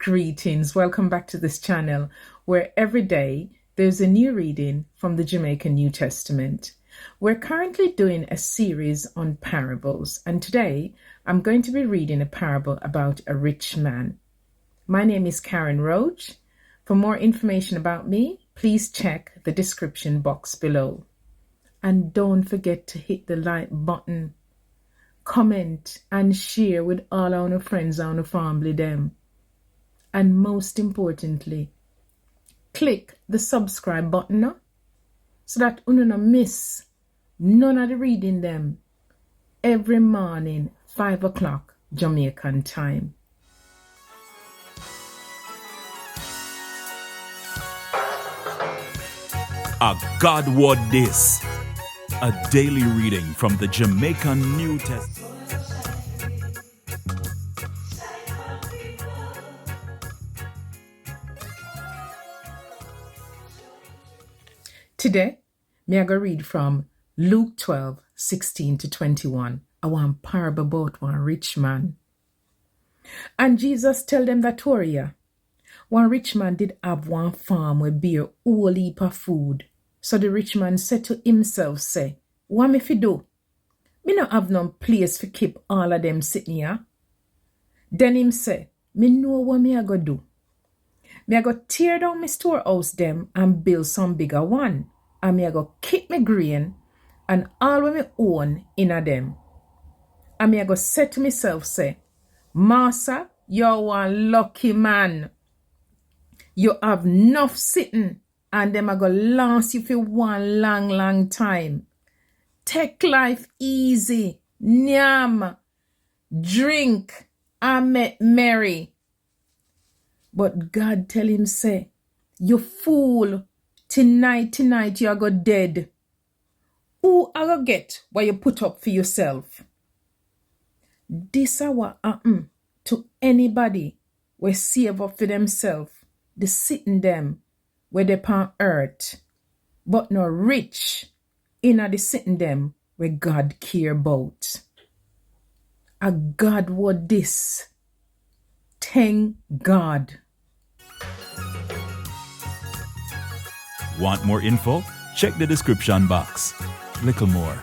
Greetings, welcome back to this channel where every day there's a new reading from the Jamaican New Testament. We're currently doing a series on parables, and today I'm going to be reading a parable about a rich man. My name is KAREN ROACH. For more information about me, please check the description box below. And don't forget to hit the like button, comment and share with all our friends and our family them. And most importantly, click the subscribe button so that you don't miss none of the reading them every morning, 5 o'clock Jamaican time. A God Word This, a daily reading from the Jamaican New Testament. Today, me I go read from Luke 12:16-21. I want parable about one rich man. And Jesus tell them that story. One rich man did have one farm where bear whole heap of food. So the rich man said to himself, say, what me fi do? Me no have no place for keep all of them sitting here. Then him say, me know what me I go do. Me I go tear down my storehouse them and build some bigger one. And me I go keep my grain and all what me own in a them. And me I go say to myself, say, Master, you're one lucky man. You have enough sitting and them I go last you for one long time. Take life easy, nyam, drink, and make merry. But God tell him, say, you fool, tonight you are go dead. Who are go get what you put up for yourself? This is what happen to anybody we save up for themselves, the sitting them where they on earth, but not rich in the sitting them where God care about. A God Word This. Thank God. Want more info? Check the description box. Little more.